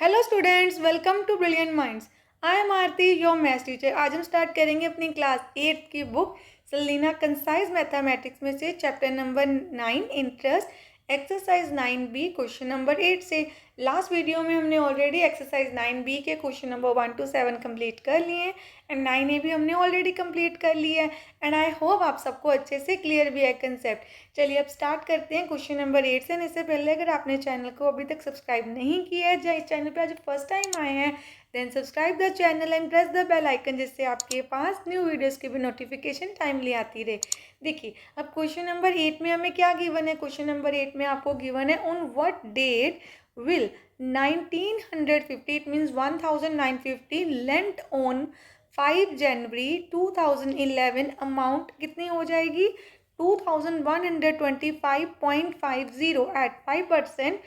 Hello students, welcome to brilliant minds. I am Aarti, your maths teacher. आज हम start करेंगे अपनी क्लास 8 की बुक सेलिना कंसाइज मैथमेटिक्स में से chapter number 9 interest, exercise 9B question number 8 से। लास्ट वीडियो में हमने ऑलरेडी एक्सरसाइज 9B के क्वेश्चन नंबर 1 to 7 कंप्लीट कर लिए हैं एंड 9A भी हमने ऑलरेडी कंप्लीट कर लिया है एंड आई होप आप सबको अच्छे से क्लियर भी है कंसेप्ट। चलिए अब स्टार्ट करते हैं क्वेश्चन नंबर 8 से। इससे पहले अगर आपने चैनल को अभी तक सब्सक्राइब नहीं किया है, या इस चैनल पे आज फर्स्ट टाइम आए हैं, then subscribe the channel and press the bell icon, जिससे आपके पास न्यू वीडियोस की भी नोटिफिकेशन टाइमली आती रहे। देखिए अब क्वेश्चन नंबर 8 में हमें क्या गिवन है। क्वेश्चन नंबर 8 में आपको गिवन है on what date will 1950, it means 1950 lent on 5 January 2011 amount कितनी हो जाएगी 2125.50 एट 5%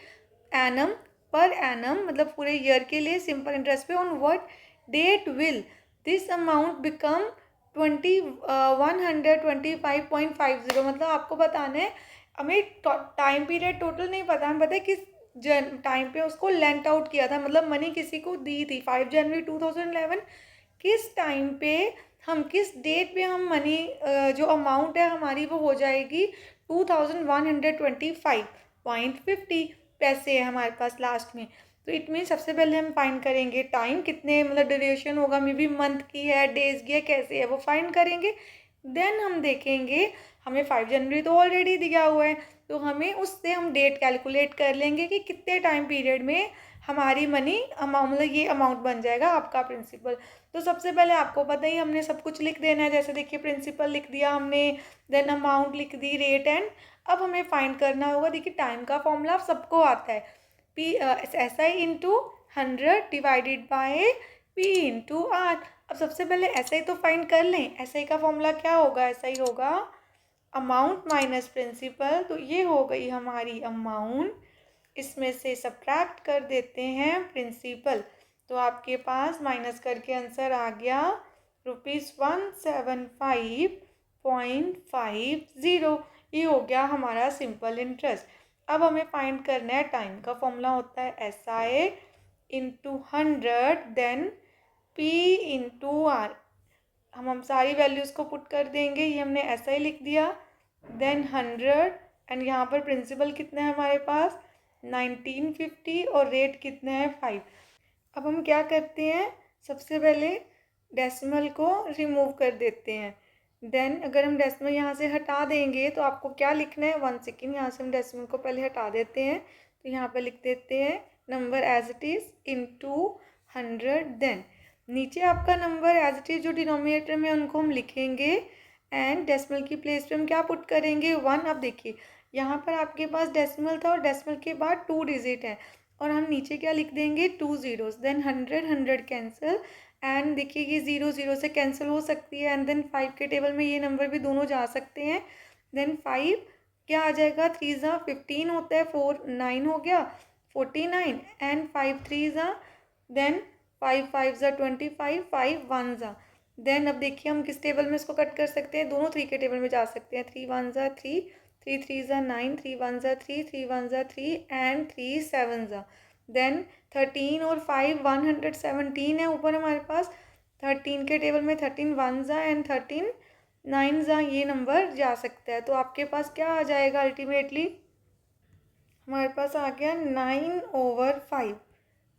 एनम पर एनम, मतलब पूरे ईयर के लिए सिंपल इंटरेस्ट पे। On what date will this amount become 125.50, मतलब आपको बताना है। हमें टाइम पीरियड टोटल नहीं पता, हमें पता है किस टाइम पे उसको लेंट आउट किया था, मतलब मनी किसी को दी थी 5 जनवरी 2011। किस टाइम पे हम किस डेट पे हम मनी जो अमाउंट है हमारी वो हो जाएगी 2125.50 पैसे है हमारे पास लास्ट में। तो इट मीन सबसे पहले हम फाइंड करेंगे टाइम कितने, मतलब ड्यूरेशन होगा, मे बी मंथ की है, डेज की है, कैसे है वो फाइंड करेंगे। देन हम देखेंगे, हमें 5 जनवरी तो ऑलरेडी दिया हुआ है, तो हमें उससे हम डेट कैलकुलेट कर लेंगे कि कितने टाइम पीरियड में हमारी मनी अमाउंट, मतलब ये अमाउंट बन जाएगा आपका प्रिंसिपल। तो सबसे पहले आपको पता ही हमने सब कुछ लिख देना है। जैसे देखिए प्रिंसिपल लिख दिया हमने, देन अमाउंट लिख दी, रेट एंड। अब हमें फाइंड करना होगा, देखिए टाइम का फॉर्मूला सबको आता है, P S I into 100 divided by P into R. अब सबसे पहले एस आई तो फाइंड कर लें। एस आई का फॉर्मूला क्या होगा, एस आई होगा अमाउंट माइनस प्रिंसिपल। तो ये हो गई हमारी अमाउंट, इसमें से सब्ट्रैक्ट कर देते हैं प्रिंसिपल, तो आपके पास माइनस करके आंसर आ गया ₹175.50। ये हो गया हमारा सिंपल इंटरेस्ट। अब हमें फाइंड करना है टाइम का फॉर्मूला होता है S I into 100 then P into R. हम सारी वैल्यूज़ को पुट कर देंगे, ये हमने ऐसा ही लिख दिया, देन 100 एंड यहाँ पर प्रिंसिपल कितना है हमारे पास 1950 और रेट कितना है 5। अब हम क्या करते हैं, सबसे पहले डेसिमल को रिमूव कर देते हैं। देन अगर हम डेसिमल यहाँ से हटा देंगे तो आपको क्या लिखना है, 1 सेकेंड, यहाँ से हम डेसिमल को पहले हटा देते हैं। तो यहाँ पर लिख देते हैं number as it is into 100। Then नीचे आपका नंबर एज इट इज़ जो डिनोमिनेटर में उनको हम लिखेंगे एंड डेसिमल की प्लेस पे हम क्या पुट करेंगे 1। अब देखिए यहाँ पर आपके पास डेसिमल था और डेसिमल के बाद 2 डिजिट है और हम नीचे क्या लिख देंगे 2 zeros, देन 100 कैंसिल एंड देखिए ये 0 0 से कैंसिल हो सकती है एंड देन 5 के टेबल में ये नंबर भी दोनों जा सकते हैं। देन 5 क्या आ जाएगा, 3 ज़ा 15 होता है, 4 9 हो गया 49 एंड 5 3 ज़ा, देन 5 5 ज़ा 25, 5 1 ज़ा। देन अब देखिए हम किस टेबल में इसको कट कर सकते हैं, दोनों 3 के टेबल में जा सकते हैं। 3 1 ज़ा 3, 3 3 ज़ा 9, 3 1 ज़ा 3, 3 1 ज़ा 3 एंड 3 7 ज़ा। देन 13 और 5 117 है ऊपर हमारे पास, 13 के टेबल में 13 1 ज़ा एंड 13 9 ज़ा, ये नंबर जा सकता है। तो आपके पास क्या आ जाएगा अल्टीमेटली, हमारे पास आ गया 9/5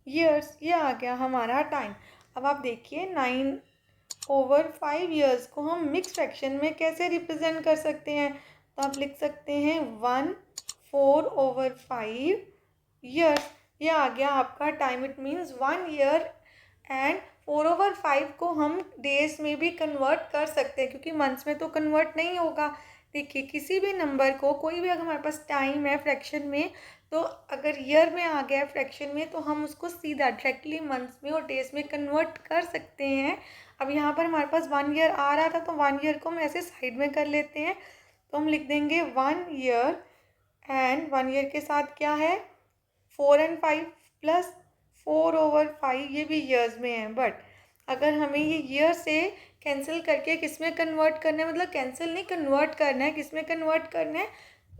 ईयर्स, ये आ गया हमारा टाइम। अब आप देखिए 9/5 ईयर्स को हम मिक्स फ्रैक्शन में कैसे रिप्रेजेंट कर सकते हैं। तो आप लिख सकते हैं 1/4/5 ईयर्स, ये आ गया आपका time. It means 1 year and 4/5 को हम डेज में भी कन्वर्ट कर सकते हैं, क्योंकि मंथ्स में तो कन्वर्ट नहीं होगा। देखिए किसी भी नंबर को, कोई भी अगर हमारे पास टाइम है फ्रैक्शन में, तो अगर ईयर में आ गया फ्रैक्शन में तो हम उसको सीधा डायरेक्टली मंथ्स में और डेज में कन्वर्ट कर सकते हैं। अब यहाँ पर हमारे पास 1 ईयर आ रहा था तो 1 ईयर को हम ऐसे साइड में कर लेते हैं, तो हम लिख देंगे 1 ईयर एंड 1 ईयर के साथ क्या है 4 एंड 5 प्लस 4/5, ये भी ईयर्स में है। बट अगर हमें ये ईयर से कैंसिल करके किस में कन्वर्ट करना है, मतलब कैंसिल नहीं कन्वर्ट करना है, किस में कन्वर्ट करना है,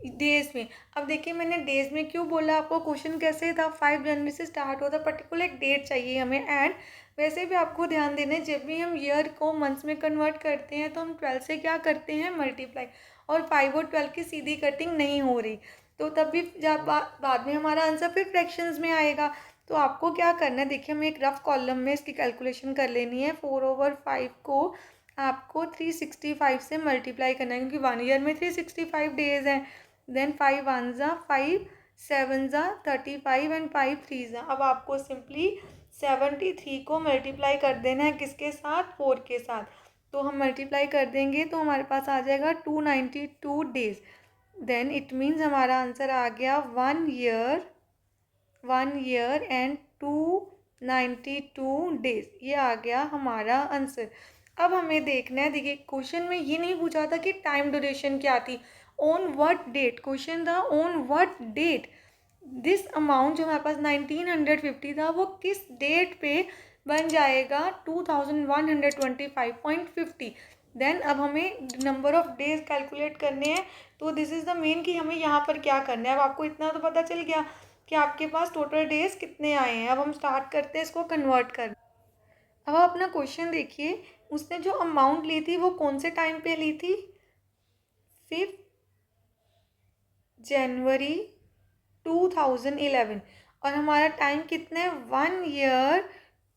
डेज में। अब देखिए मैंने डेज में क्यों बोला, आपको क्वेश्चन कैसे था, 5 जनवरी से स्टार्ट होता, पर्टिकुलर एक डेट चाहिए हमें। एंड वैसे भी आपको ध्यान देना है, जब भी हम ईयर को मंथ्स में कन्वर्ट करते हैं तो हम 12 से क्या करते हैं, मल्टीप्लाई, और 5 और 12 की सीधी कटिंग नहीं हो रही, तो तब भी जब बाद में हमारा आंसर फिर फ्रैक्शंस में आएगा। तो आपको क्या करना है, देखिए हमें एक रफ कॉलम में इसकी कैलकुलेशन कर लेनी है। 4/5 को आपको 365 से मल्टीप्लाई करना है, क्योंकि 1 ईयर में 365 डेज हैं। देन 5 1 ज़ा 5, 7 ज़ा 35 एंड 5 3 ज़ा। अब आपको सिंपली 73 को मल्टीप्लाई कर देना है, किसके साथ, 4 के साथ। तो हम मल्टीप्लाई कर देंगे तो हमारे पास आ जाएगा 292 डेज। देन इट मीन्स हमारा आंसर आ गया 1 ईयर एंड 292 डेज। ये आ गया हमारा आंसर। अब हमें देखना है, देखिए क्वेश्चन में ये नहीं पूछा था कि टाइम ड्यूरेशन क्या थी, ऑन व्हाट डेट, क्वेश्चन था on what date this amount जो हमारे पास 1950 था वो किस डेट पे बन जाएगा 2125.50। देन अब हमें नंबर ऑफ डेज कैलकुलेट करने हैं। तो दिस इज़ द मेन कि हमें यहाँ पर क्या करना है। अब आपको इतना तो पता चल गया कि आपके पास टोटल डेज कितने आए हैं। अब हम स्टार्ट करते हैं इसको कन्वर्ट कर। अब आप अपना क्वेश्चन देखिए, उसने जो अमाउंट ली थी वो कौन से टाइम पे ली थी, 5 जनवरी 2011, और हमारा टाइम कितना है, 1 ईयर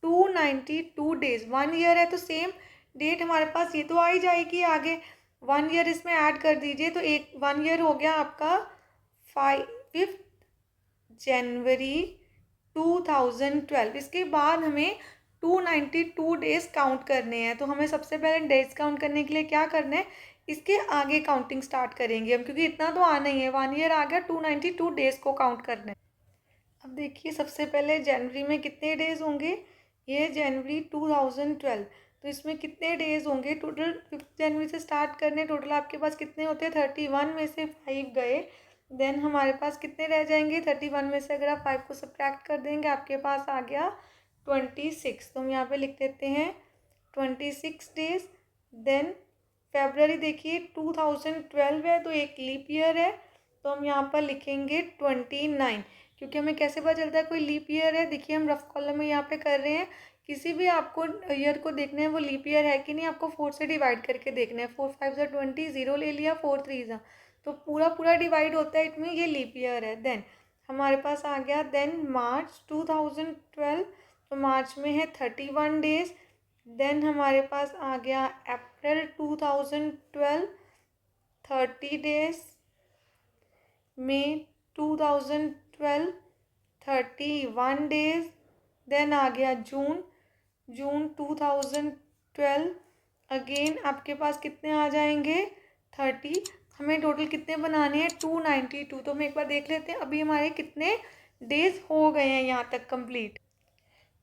292 डेज। 1 ईयर है तो सेम डेट हमारे पास ये तो आ ही जाएगी आगे, 1 ईयर इसमें ऐड कर दीजिए तो 1 ईयर हो गया आपका 5 जनवरी 2012। इसके बाद हमें 292 डेज काउंट करने हैं। तो हमें सबसे पहले डेज काउंट करने के लिए क्या करना है, इसके आगे काउंटिंग स्टार्ट करेंगे हम, क्योंकि इतना तो आना ही है, 1 ईयर आ गया, 292 डेज को काउंट करना है। अब देखिए सबसे पहले जनवरी में कितने डेज होंगे, ये जनवरी 2012, तो इसमें कितने डेज होंगे टोटल, 5 जनवरी से स्टार्ट करने, टोटल आपके पास कितने होते हैं, 31 में से 5 गए। देन हमारे पास कितने रह जाएंगे, 31 में से अगर आप 5 को सब्ट्रैक्ट कर देंगे आपके पास आ गया 26। तो हम यहाँ पे लिख देते हैं 26 डेज। देन फेबररी देखिए 2012 है तो एक लीप ईयर है, तो हम यहाँ पर लिखेंगे 29, क्योंकि हमें कैसे पता चलता है कोई लीप ईयर है। देखिए हम रफ कॉलम में यहाँ पे कर रहे हैं, किसी भी आपको ईयर को देखना है वो लीप ईयर है कि नहीं, आपको 4 से डिवाइड करके देखना है। 4 5 ज़ा 20, 0 ले लिया, 4 3 ज़ा, तो पूरा पूरा डिवाइड होता है, इट मीन ये लीप ईयर है। देन हमारे पास आ गया देन मार्च 2012, तो मार्च में है 31 डेज। देन हमारे पास आ गया अप्रैल 2012, 30 डेज। मई 2012, 31 डेज। देन आ गया जून 2012, अगेन आपके पास कितने आ जाएंगे, 30। हमें टोटल कितने बनाने हैं, 292। तो हम एक बार देख लेते हैं अभी हमारे कितने डेज हो गए हैं यहाँ तक कंप्लीट।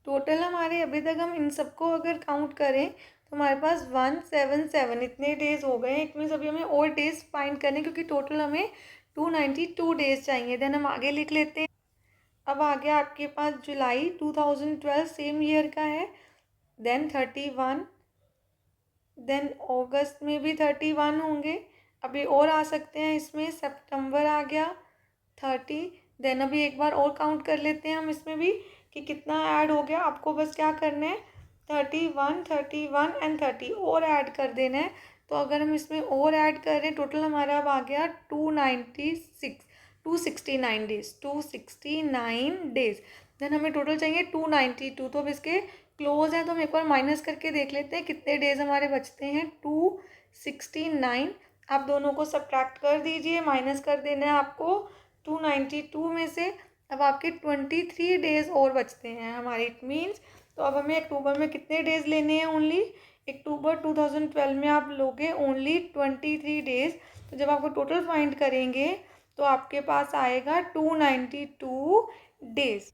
टोटल हमारे अभी तक हम इन सबको अगर काउंट करें तो हमारे पास 177 इतने डेज हो गए हैं। इट मीन्स अभी हमें और डेज फाइंड करने, क्योंकि टोटल हमें 292 डेज चाहिए। देन हम आगे लिख लेते हैं। अब आ गया आपके पास जुलाई 2012, सेम ईयर का है, देन 31। देन अगस्त में भी 31 होंगे, अभी और आ सकते हैं इसमें, सितंबर आ गया 30। देन अभी एक बार और काउंट कर लेते हैं हम इसमें भी कि कितना ऐड हो गया। आपको बस क्या करना है, 31 31 एंड 30 और ऐड कर देना है। तो अगर हम इसमें और ऐड कर रहे हैं, टोटल हमारा अब आ गया 269 डेज, 269 डेज। देन हमें टोटल चाहिए 292, तो अब इसके क्लोज है तो हम एक बार माइनस करके देख लेते हैं कितने डेज हमारे बचते हैं, 269। आप दोनों को सब्ट्रैक्ट कर दीजिए, माइनस कर देना है आपको 292 में से। अब आपके 23 डेज और बचते हैं हमारे, इट मीन्स। तो अब हमें अक्टूबर में कितने डेज लेने हैं, ओनली अक्टूबर 2012 में आप लोगे ओनली 23 डेज। तो जब आपको टोटल फाइंड करेंगे तो आपके पास आएगा 292 डेज।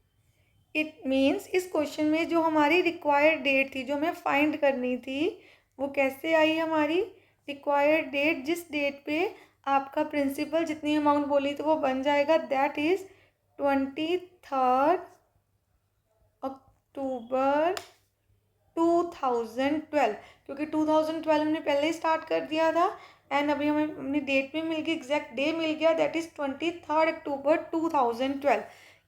इट मीन्स इस क्वेश्चन में जो हमारी रिक्वायर्ड डेट थी, जो हमें फाइंड करनी थी, वो कैसे आई हमारी रिक्वायर्ड डेट, जिस डेट पे आपका प्रिंसिपल जितनी अमाउंट बोली तो वो बन जाएगा, दैट इज़ 23 अक्टूबर 2012, क्योंकि 2012 हमने पहले ही स्टार्ट कर दिया था एंड अभी हमें अपनी डेट भी मिल गई, एग्जैक्ट डे मिल गया, दैट इज़ 23 अक्टूबर 2012।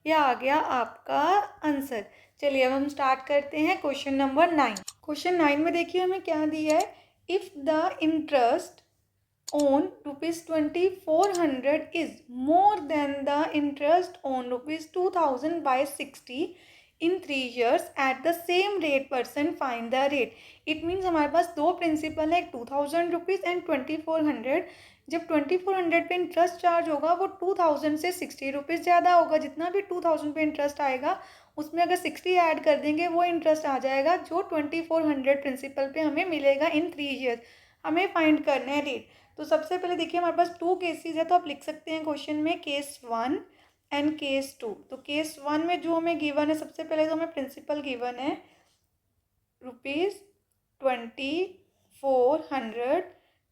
ये आ गया आपका आंसर। चलिए अब हम स्टार्ट करते हैं क्वेश्चन नंबर 9। क्वेश्चन 9 में देखिए हमें क्या दिया है, if the interest on rupees 2400 is more than the interest on rupees 2000 by 60 in 3 years at the same rate percent, find the rate। It means हमारे पास दो प्रिंसिपल है, 2000 रुपीज़ एंड 2400। जब 2400 पे इंटरेस्ट चार्ज होगा वो 2000 से 60 रुपीज़ ज़्यादा होगा। जितना भी 2000 पे इंटरेस्ट आएगा उसमें अगर 60 ऐड कर देंगे वो इंटरेस्ट आ जाएगा जो 2400 प्रिंसिपल पे हमें मिलेगा इन 3 ईयर्स। हमें फाइंड करना है रेट। तो सबसे पहले देखिए हमारे पास 2 केसेस है, तो आप लिख सकते हैं क्वेश्चन में केस 1 एंड केस 2। तो केस 1 में जो हमें गिवन है, सबसे पहले तो हमें प्रिंसिपल गिवन है ₹2400,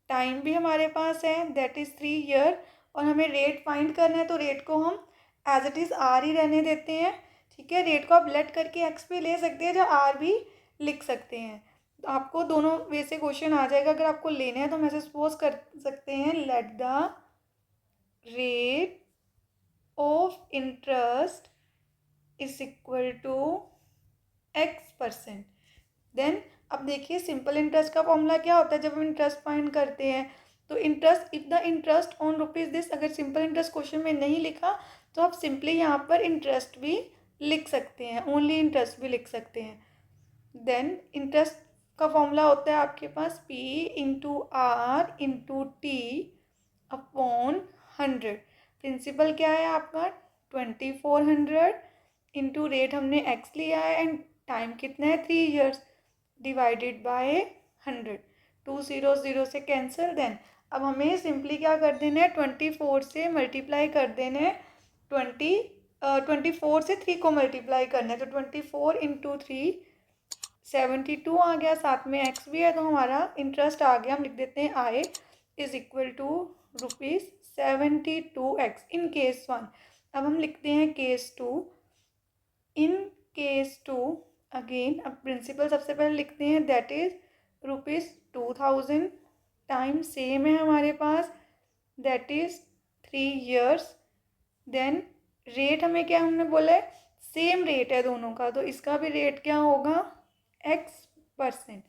टाइम भी हमारे पास है दैट इज़ 3 ईयर, और हमें रेट फाइंड करना है। तो रेट को हम एज इट इज़ आर ही रहने देते हैं, ठीक है। रेट को आप लेट करके एक्स भी ले सकते हैं या आर भी लिख सकते हैं। तो आपको दोनों वे से क्वेश्चन आ जाएगा। अगर आपको लेने हैं तो हम ऐसे सपोज कर सकते हैं, let the rate of interest is equal to x%। Then अब देखिए सिंपल इंटरेस्ट का फॉर्मूला क्या होता है जब हम इंटरेस्ट फाइंड करते हैं। तो interest, if the interest on rupees this, अगर सिंपल इंटरेस्ट क्वेश्चन में नहीं लिखा तो आप सिंपली यहाँ पर इंटरेस्ट भी लिख सकते हैं, ओनली इंटरेस्ट भी लिख सकते हैं। देन इंटरेस्ट का फॉर्मूला होता है आपके पास P into R into T upon 100। Principal क्या है आपका 2400 इंटू रेट हमने x लिया है एंड टाइम कितना है 3 ईयर्स डिवाइडेड बाय 100। 2 0 से कैंसिल। देन अब हमें सिंपली क्या कर देना है, 24 से मल्टीप्लाई कर देना है, 24 से 3 को मल्टीप्लाई करना है। तो 24 इंटू 3 72 आ गया, साथ में x भी है तो हमारा इंटरेस्ट आ गया। हम लिख देते हैं I is equal to ₹72x in case 1। अब हम लिखते हैं केस 2। इन केस 2 अगेन अब प्रिंसिपल सबसे पहले लिखते हैं दैट इज ₹2000, टाइम सेम है हमारे पास that is 3 years. Then rate हमें क्या हमने बोला है, सेम रेट है दोनों का, तो इसका भी रेट क्या होगा x%।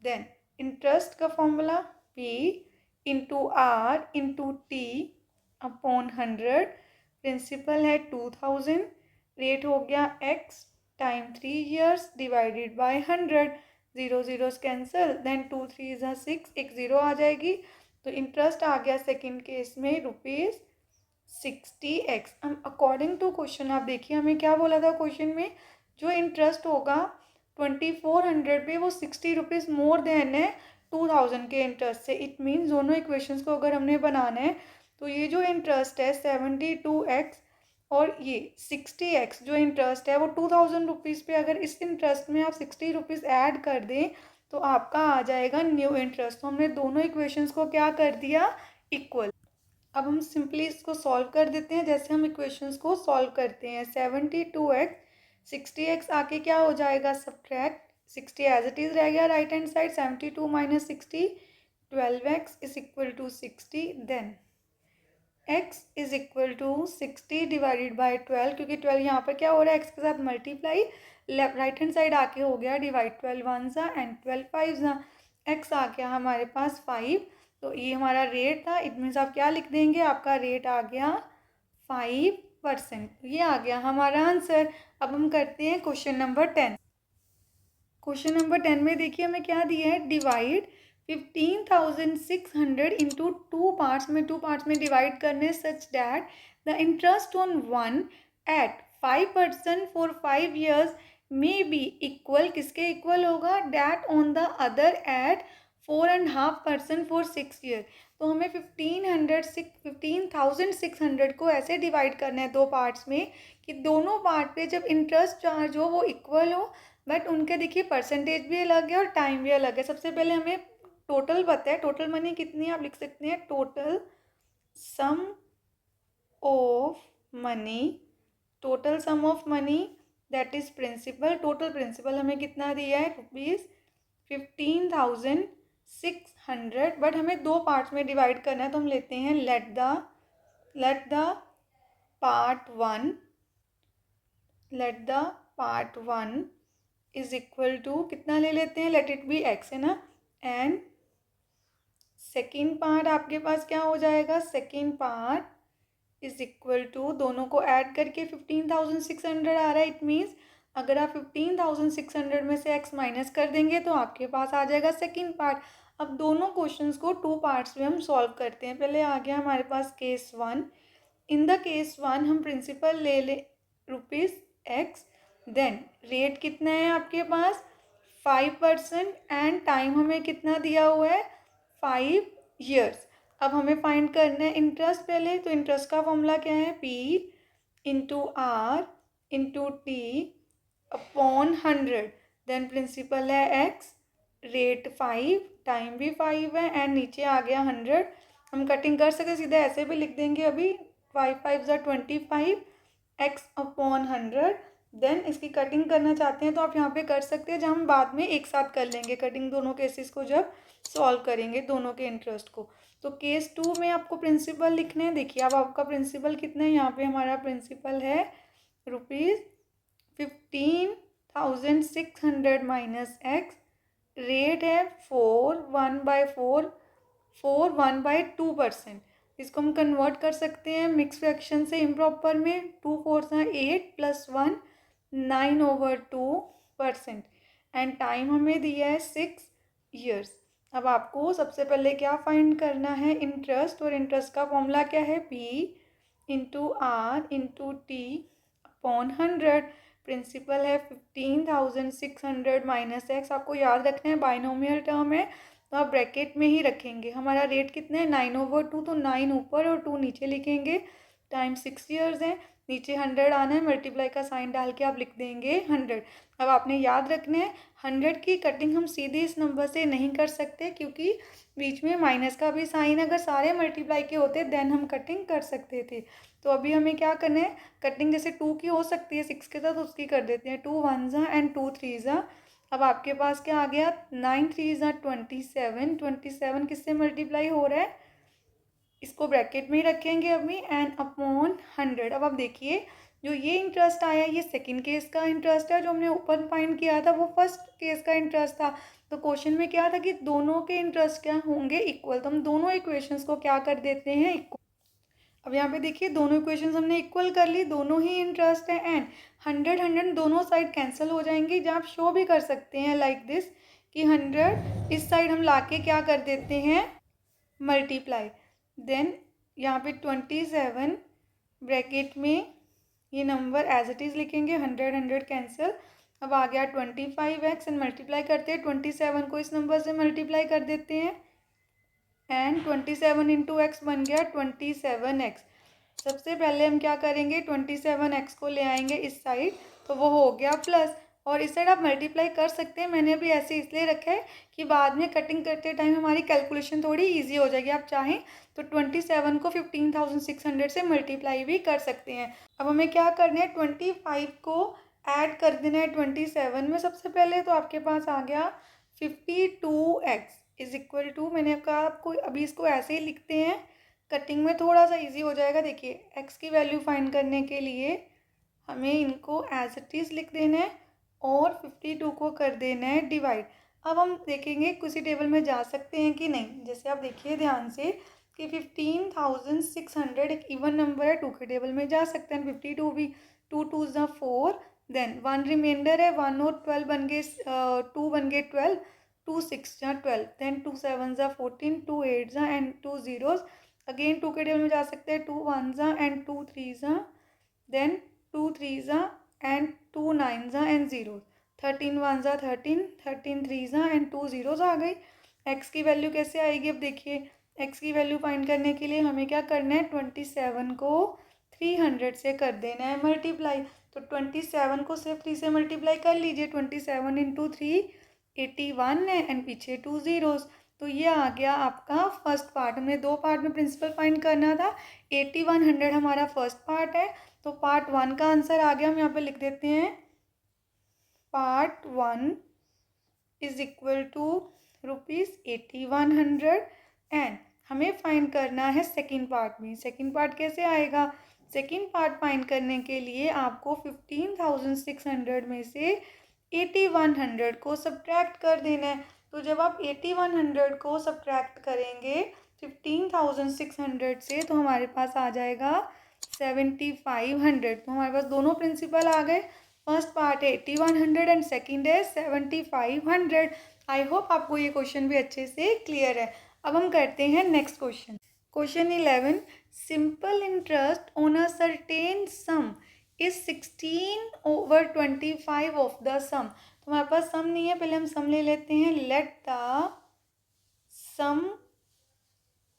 देन इंटरेस्ट का formula P into R into T upon 100। Principal है 2000, रेट हो गया x, time 3 years divided by 100। 0 0 cancel. Then 2 3 ज़ा 6, एक 0 आ जाएगी। तो इंटरेस्ट आ गया सेकेंड केस में ₹60x। हम अकॉर्डिंग टू क्वेश्चन आप देखिए हमें क्या बोला था क्वेश्चन में, जो इंटरेस्ट होगा 2400 पे वो 60 रुपीज़ मोर देन है 2000 के इंटरेस्ट से। इट मीन्स दोनों इक्वेशंस को अगर हमने बनाना है तो ये जो इंटरेस्ट है 72x और ये 60x जो इंटरेस्ट है वो 2000 रुपीज़ पे, अगर इस इंटरेस्ट में आप 60 रुपीज़ ऐड कर दें तो आपका आ जाएगा न्यू इंटरेस्ट। तो हमने दोनों इक्वेशंस को क्या कर दिया, इक्वल। अब हम सिंपली इसको सॉल्व कर देते हैं जैसे हम इक्वेशंस को सॉल्व करते हैं। 72x 60x आके क्या हो जाएगा, सब्ट्रैक्ट 60 एज इट इज़ रह गया right hand side, 72 minus 60 12x is equal to 60। Then x is equal to 60 divided by 12, क्योंकि 12 यहाँ पर क्या हो रहा है x के साथ multiply, left right hand side आके हो गया डिवाइड, 12 1 ज़ा एंड 12 5 ज़ा। x आ गया हमारे पास 5। तो ये हमारा रेट था, इट मीन्स आप क्या लिख देंगे, आपका रेट आ गया 5%। ये आ गया हमारा आंसर। अब हम करते हैं क्वेश्चन नंबर 10। क्वेश्चन नंबर 10 में देखिए हमें क्या दिया है, डिवाइड 15,600 इंटू 2 पार्ट्स में, 2 पार्ट्स में डिवाइड करने such that the interest on one at 5% for 5 years may be equal, किसके इक्वल होगा, that on the other at 4.5% for 6 year. तो हमें 15,600 को ऐसे डिवाइड करना है दो पार्ट्स में कि दोनों पार्ट पे जब इंटरेस्ट चार्ज हो वो इक्वल हो, बट उनके देखिए परसेंटेज भी अलग है और टाइम भी अलग है। सबसे पहले हमें टोटल पता है, टोटल मनी कितनी है आप लिख सकते हैं, total sum of money, total sum of money that is principal. Total principal हमें कितना दिया है, 15,600, बट हमें दो पार्ट्स में डिवाइड करना है, तो हम लेते हैं let the part one is equal to कितना ले लेते हैं, लेट इट बी x है ना, एंड सेकेंड पार्ट आपके पास क्या हो जाएगा, second part is equal to, दोनों को ऐड करके 15,600 आ रहा है। इट मीन्स अगर आप 15,600 में से x माइनस कर देंगे तो आपके पास आ जाएगा सेकेंड पार्ट। अब दोनों क्वेश्चंस को टू पार्ट्स में हम सॉल्व करते हैं। पहले आ गया हमारे पास case one. In the case one हम प्रिंसिपल ले ₹x, देन रेट कितना है आपके पास 5% एंड टाइम हमें कितना दिया हुआ है 5 years। अब हमें फाइंड करना है इंटरेस्ट पहले, तो इंटरेस्ट का फॉर्मूला क्या है, P into R into T upon 100, then principal है x, रेट 5, टाइम भी 5 है एंड नीचे आ गया 100। हम कटिंग कर सकते सीधे ऐसे भी लिख देंगे अभी, 5 5 ज़ा 25, x अपॉन 100। देन इसकी कटिंग करना चाहते हैं तो आप यहाँ पे कर सकते हैं, जहाँ हम बाद में एक साथ कर लेंगे कटिंग दोनों केसेस को जब सॉल्व करेंगे दोनों के इंटरेस्ट को। तो केस टू में आपको प्रिंसिपल लिखने हैं। देखिए अब आपका प्रिंसिपल कितना है, यहाँ पे हमारा प्रिंसिपल है ₹15,600 माइनस x, रेट है 1/2%। इसको हम कन्वर्ट कर सकते हैं मिक्स फ्रैक्शन से इम्प्रॉपर में, 2 4 8 प्लस 1 9/2%, एंड टाइम हमें दिया है 6 years। अब आपको सबसे पहले क्या फाइंड करना है, इंटरेस्ट, और इंटरेस्ट का फॉर्मूला क्या है, P into R into T upon 100। Principal है 15,600 माइनस x। आपको याद रखना है बाइनोमियल टर्म है तो आप ब्रैकेट में ही रखेंगे। हमारा रेट कितना है 9/2, तो 9 ऊपर और 2 नीचे लिखेंगे। टाइम 6 years है, नीचे 100 आना है, मल्टीप्लाई का साइन डाल के आप लिख देंगे 100। अब आपने याद रखना है 100 की कटिंग हम सीधे इस नंबर से नहीं कर सकते, क्योंकि बीच में माइनस का भी साइन, अगर सारे मल्टीप्लाई के होते देन हम कटिंग कर सकते थे। तो अभी हमें क्या करना है, कटिंग जैसे 2 की हो सकती है 6 के साथ, उसकी कर देते हैं, 2 1 ज़ा एंड 2 3 ज़ा। अब आपके पास क्या आ गया, 9 3 ज़ा 27, 27 किससे मल्टीप्लाई हो रहा है, इसको ब्रैकेट में ही रखेंगे अभी, एंड अपॉन 100। अब आप देखिए जो ये इंटरेस्ट आया ये सेकंड केस का इंटरेस्ट है, जो हमने ऊपर फाइंड किया था वो फर्स्ट केस का इंटरेस्ट था। तो क्वेश्चन में क्या था कि दोनों के इंटरेस्ट क्या होंगे, इक्वल। तो हम दोनों इक्वेशंस को क्या कर देते हैं, इक्वल। अब यहाँ पे देखिए दोनों इक्वेशंस हमने इक्वल कर ली, दोनों ही इंटरेस्ट है, एंड 100 100 दोनों साइड कैंसिल हो जाएंगी। जहाँ आप शो भी कर सकते हैं लाइक दिस कि 100 इस साइड हम लाके क्या कर देते हैं, मल्टीप्लाई। देन यहाँ पे 27 ब्रैकेट में ये नंबर एज इट इज़ लिखेंगे, 100 100 कैंसिल। अब आ गया 25x एंड मल्टीप्लाई करते हैं 27 को इस नंबर से मल्टीप्लाई कर देते हैं, एंड 27 इंटू एक्स बन गया 27x। सबसे पहले हम क्या करेंगे, 27x को ले आएंगे इस साइड, तो वो हो गया प्लस, और इस साइड आप मल्टीप्लाई कर सकते हैं। मैंने अभी ऐसे इसलिए रखा है कि बाद में कटिंग करते टाइम हमारी कैलकुलेशन थोड़ी इजी हो जाएगी। आप चाहें तो 27 को 15,600 से मल्टीप्लाई भी कर सकते हैं। अब हमें क्या करना है, 25 को ऐड कर देना है 27 में सबसे पहले, तो आपके पास आ गया 52x इज इक्वल टू, मैंने कहा आपको अभी इसको ऐसे ही लिखते हैं, कटिंग में थोड़ा सा इजी हो जाएगा। देखिए x की वैल्यू फाइंड करने के लिए हमें इनको एज इट इज़ लिख देना है और 52 को कर देना है डिवाइड। अब हम देखेंगे किसी टेबल में जा सकते हैं कि नहीं। जैसे आप देखिए ध्यान से कि 15,600 एक इवन नंबर है, 2 के टेबल में जा सकते हैं, 52 भी, 2 2 ज़ा 4, देन 1 रिमाइंडर है, 1 और 12 बन गए, 2 बन गए 12, 2 6 ज़ा 12, देन 2 7 ज़ा 14, 2 8 ज़ा एंड 2 zeros। अगेन 2 के टेबल में जा सकते हैं, 2 1 ज़ा एंड 2 3 ज़ा, देन 2 3 ज़ा एंड 2 9 ज़ा एंड 0, 13 1 ज़ा 13, 13 3 ज़ा एंड 2 zeros आ गई। एक्स की वैल्यू कैसे आएगी, अब देखिए एक्स की वैल्यू फाइंड करने के लिए हमें क्या करना है, 27 को 300 से कर देना है मल्टीप्लाई। तो 27 को सिर्फ 3 से मल्टीप्लाई कर लीजिए, 27 इंटू 3 81 है एंड पीछे 2 zeros। तो ये आ गया आपका फर्स्ट पार्ट। हमें दो पार्ट में प्रिंसिपल फाइंड करना था, 81 100 हमारा फर्स्ट पार्ट है, तो पार्ट 1 का आंसर आ गया। हम यहाँ पे लिख देते हैं part 1 is equal to ₹8100 and हमें फाइंड करना है सेकंड पार्ट में। सेकंड पार्ट कैसे आएगा? सेकंड पार्ट फाइंड करने के लिए आपको 15,600 में से 8100 को सब्ट्रैक्ट कर देना है। तो जब आप 8100 को सब्ट्रैक्ट करेंगे 15,600 से तो हमारे पास आ जाएगा 7500। तो हमारे पास दोनों प्रिंसिपल आ गए। फर्स्ट पार्ट है 8100 एंड सेकंड है 7500। आई होप आपको ये क्वेश्चन भी अच्छे से क्लियर है। अब हम करते हैं next question. Question 11, simple interest on a certain sum is 16/25 of the sum. तो हमारे पास सम नहीं है, पहले हम सम ले लेते हैं। Let the sum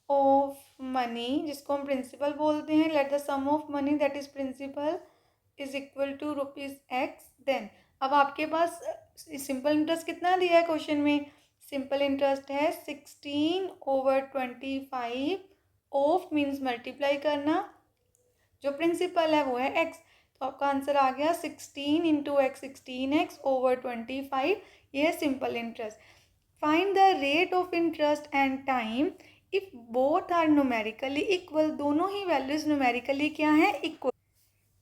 of money, जिसको हम प्रिंसिपल बोलते हैं, let the sum of money that is principal is equal to ₹X। Then अब आपके पास सिंपल इंटरेस्ट कितना दिया है क्वेश्चन में? सिंपल इंटरेस्ट है 16/25 ऑफ मीन्स मल्टीप्लाई करना, जो प्रिंसिपल है वो है x। तो आपका आंसर आ गया 16 इंटू एक्स 16x/25। ये है simple interest. Find the rate of interest and time if both are numerically equal. दोनों ही वैल्यूज न्यूमेरिकली क्या है? इक्वल।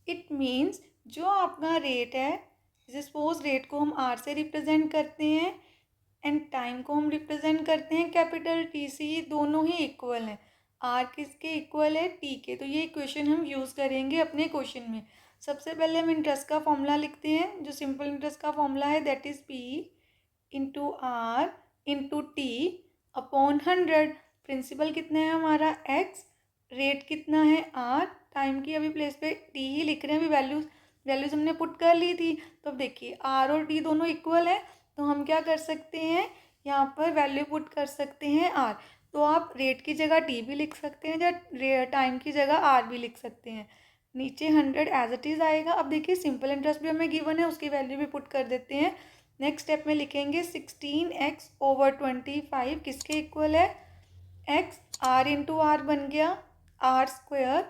इट मीन्स जो आपका रेट है, सपोज रेट को हम r से रिप्रेजेंट करते हैं एंड टाइम को हम रिप्रेजेंट करते हैं कैपिटल T से, ये दोनों ही इक्वल हैं। r किसके इक्वल है? t के। तो ये इक्वेशन हम यूज़ करेंगे अपने क्वेश्चन में। सबसे पहले हम इंटरेस्ट का फॉर्मूला लिखते हैं। जो सिंपल इंटरेस्ट का फॉर्मूला है that is p into r into T upon 100। Principal कितना है हमारा? x। रेट कितना है? r। टाइम की अभी प्लेस पे t ही लिख रहे हैं, अभी वैल्यूज हमने पुट कर ली थी। तो अब देखिए r और t दोनों इक्वल है, तो हम क्या कर सकते हैं? यहाँ पर वैल्यू पुट कर सकते हैं r। तो आप रेट की जगह t भी लिख सकते हैं या टाइम की जगह r भी लिख सकते हैं। नीचे 100 एज इट इज़ आएगा। अब देखिए सिंपल इंटरेस्ट भी हमें गिवन है, उसकी वैल्यू भी पुट कर देते हैं। नेक्स्ट स्टेप में लिखेंगे 16x/25 किसके इक्वल है? x। r इंटू आर बन गया r²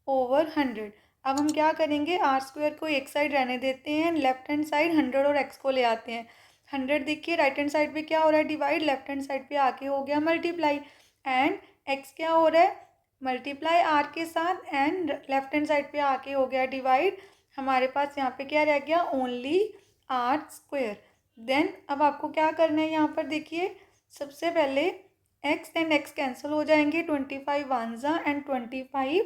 / 100। अब हम क्या करेंगे? r² को एक साइड रहने देते हैं, लेफ्ट हैंड साइड 100 और x को ले आते हैं। 100 देखिए राइट हैंड साइड पे क्या हो रहा है? डिवाइड। लेफ्ट हैंड साइड पे आके हो गया मल्टीप्लाई। एंड x क्या हो रहा है? मल्टीप्लाई r के साथ एंड लेफ्ट हैंड साइड पे आके हो गया डिवाइड। हमारे पास यहाँ पे क्या रह गया? Only r²। देन अब आपको क्या करना है? यहाँ पर देखिए सबसे पहले x एंड x कैंसिल हो जाएंगे। 25 1 and 25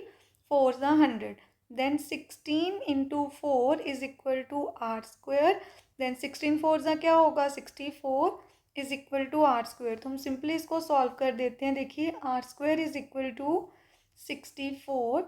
4 100। Then 16 into 4 is equal to r²। Then 16 4 क्या होगा? 64 इज इक्वल टू r²। तो हम सिंपली इसको सॉल्व कर देते हैं। देखिए r² is equal to 64।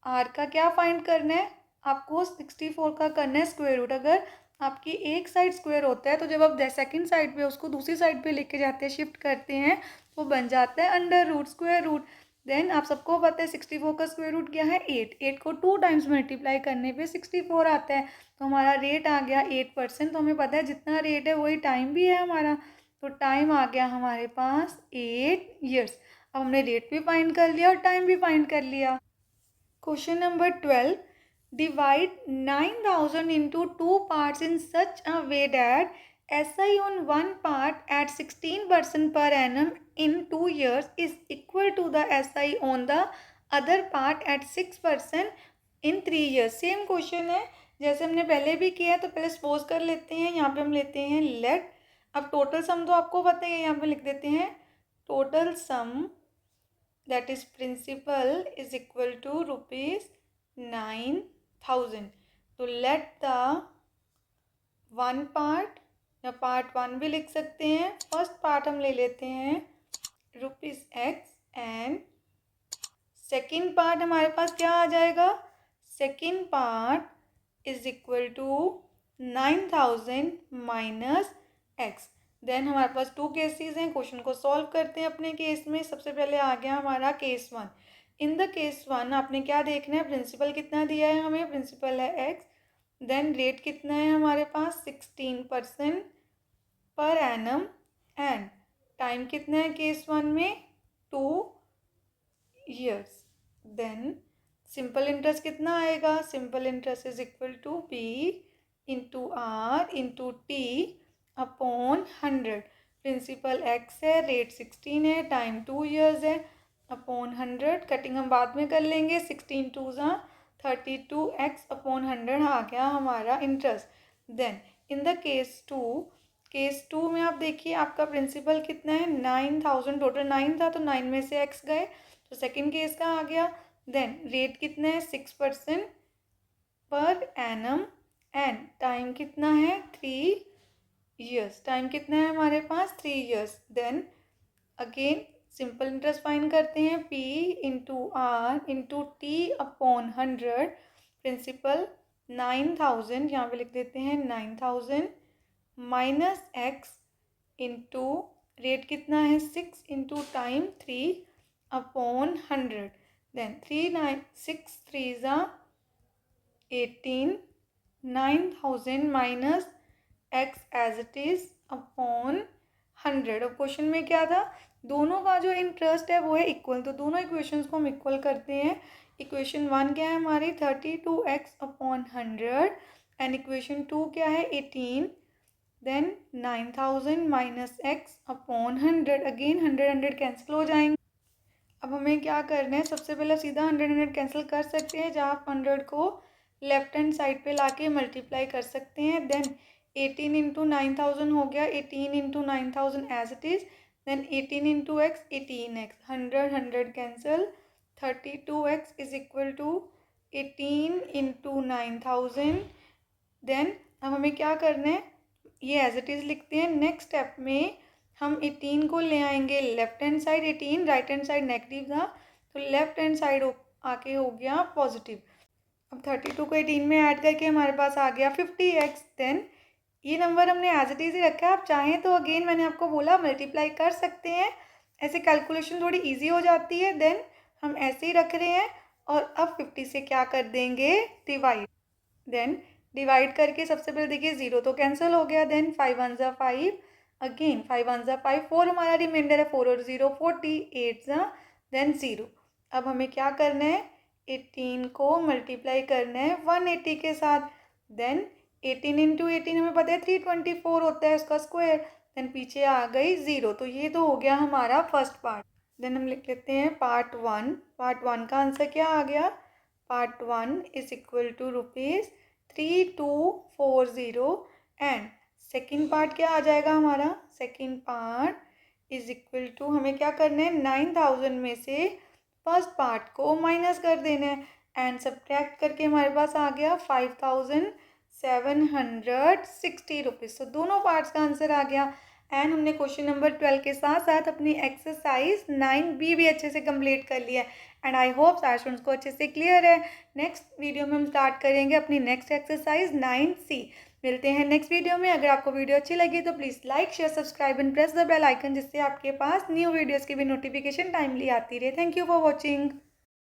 r का क्या फाइंड करना है? आपको 64 का करना है स्क्वायर रूट। अगर आपकी एक साइड स्क्वायर होता है तो जब आप सेकंड साइड पे उसको दूसरी साइड पे लेके जाते हैं, शिफ्ट करते हैं, वो बन जाता है under root square root. Then आप सबको पता है 64 का स्क्वायर रूट क्या है? 8। 8 को 2 टाइम्स मल्टीप्लाई करने पे 64 आता है। तो हमारा रेट आ गया 8%। तो हमें पता है जितना रेट है वही टाइम भी है हमारा। तो टाइम आ गया हमारे पास 8 ईयर्स। अब हमने रेट भी फाइंड कर लिया और टाइम भी फाइंड कर लिया। Question number 12, divide 9,000 into 2 parts in such a way that SI on one part at 16% per annum in 2 years is equal to the SI on the other part at 6% in 3 years। Same question है जैसे हमने पहले भी किया है। तो पहले suppose कर लेते हैं, यहाँ पे हम लेते हैं लेट। अब टोटल सम तो आपको पता है, यहाँ पे लिख देते हैं total some that is principal is equal to ₹9,000। तो let the one part या पार्ट 1 भी लिख सकते हैं। फर्स्ट पार्ट हम ले लेते हैं ₹X एंड सेकेंड पार्ट हमारे पास क्या आ जाएगा? Second part is equal to 9,000 minus x। Then हमारे पास 2 केसेस हैं। क्वेश्चन को सॉल्व करते हैं अपने केस में। सबसे पहले आ गया हमारा केस 1। इन द केस 1 आपने क्या देखना है? प्रिंसिपल कितना दिया है हमें? प्रिंसिपल है x। देन रेट कितना है हमारे पास? 16% पर एनम। एंड टाइम कितना है केस 1 में? 2 ईयर्स। देन सिंपल इंटरेस्ट कितना आएगा? Simple interest is equal to p into R into T upon 100। Principal x है, रेट 16 है, टाइम 2 ईयर्स है, अपॉन 100। कटिंग हम बाद में कर लेंगे। 16 2 ज़ा 32x अपॉन 100 आ गया हमारा interest. Then in the case two में आप देखिए आपका प्रिंसिपल कितना है, 9000। टोटल 9 था तो 9 में से x गए तो सेकेंड केस का आ गया। देन रेट कितना है, 6% पर एनम, एंड टाइम कितना है, 3 ईयर्स। टाइम कितना है हमारे पास, 3 years. Then again simple interest find करते हैं, P into R into T upon 100। Principal 9000, यहाँ पे लिख देते हैं 9000 माइनस एक्स इंटू रेट कितना है, 6 इंटू टाइम 3 अपॉन 100। देन 6 3 ज़ा 18, 9000 minus x as it is upon 100। अब क्वेश्चन में क्या था, दोनों का जो इंटरेस्ट है वो है इक्वल, तो दोनों इक्वेशंस को हम इक्वल करते हैं। इक्वेशन 1 क्या है हमारी, 32x अपॉन 100, एंड इक्वेशन 2 क्या है, 18। Then 9000 minus x upon 100। Again 100 cancel हो जाएंगे। अब हमें क्या करना है, सबसे पहले सीधा 100 कैंसिल कर सकते हैं, जहाँ आप 100 को लेफ्ट हैंड साइड पे लाके मल्टीप्लाई कर सकते हैं। देन 18 इंटू 9000 हो गया, 18 into 9000 as it is. Then 18 into x 18x, 100 cancel, 32x is equal to 18 into 9000। Then अब हमें क्या करना है, ये एज इट इज़ लिखते हैं। नेक्स्ट स्टेप में हम 18 को ले आएंगे left hand side, 18 right hand side negative था तो लेफ्ट हैंड साइड आके हो गया पॉजिटिव। अब 32 को 18 में ऐड करके हमारे पास आ गया 50x। देन ये नंबर हमने एज इट इज़ ही रखा है, आप चाहें तो अगेन मैंने आपको बोला मल्टीप्लाई कर सकते हैं, ऐसे कैलकुलेशन थोड़ी ईजी हो जाती है। देन हम ऐसे ही रख रहे हैं और अब 50 से क्या कर देंगे, डिवाइड। देन डिवाइड करके सबसे पहले देखिए 0 तो कैंसिल हो गया। देन 5 1 ज़ा 5, अगेन 5 1 ज़ा 5, 4 हमारा रिमाइंडर है, 4 और 0 40, 8 ज़ा देन 0। अब हमें क्या करना है, 18 को मल्टीप्लाई करना है 180 के साथ। देन 18 इंटू 18 हमें पता है 324 होता है उसका स्क्वायर। देन पीछे आ गई 0, तो ये तो हो गया हमारा फर्स्ट पार्ट। देन हम लिख लेते हैं पार्ट 1। पार्ट 1 का आंसर क्या आ गया, part 1 is equal to ₹3240। And second part क्या आ जाएगा हमारा, second part is equal to, हमें क्या करना है, 9000 में से फर्स्ट पार्ट को माइनस कर देना है एंड सब्ट्रैक्ट करके हमारे पास आ गया 5760 रुपीज़। तो दोनों पार्ट्स का आंसर आ गया। एंड हमने क्वेश्चन नंबर 12 के साथ साथ अपनी एक्सरसाइज 9B भी अच्छे से कंप्लीट कर लिया है। एंड आई होप सारे स्टूडेंट्स को अच्छे से क्लियर है। नेक्स्ट वीडियो में हम स्टार्ट करेंगे अपनी नेक्स्ट एक्सरसाइज 9C। मिलते हैं नेक्स्ट वीडियो में। अगर आपको वीडियो अच्छी लगी तो please like share subscribe and press the bell icon, जिससे आपके पास न्यू वीडियोज़ की भी नोटिफिकेशन टाइमली आती रहे। Thank you for watching.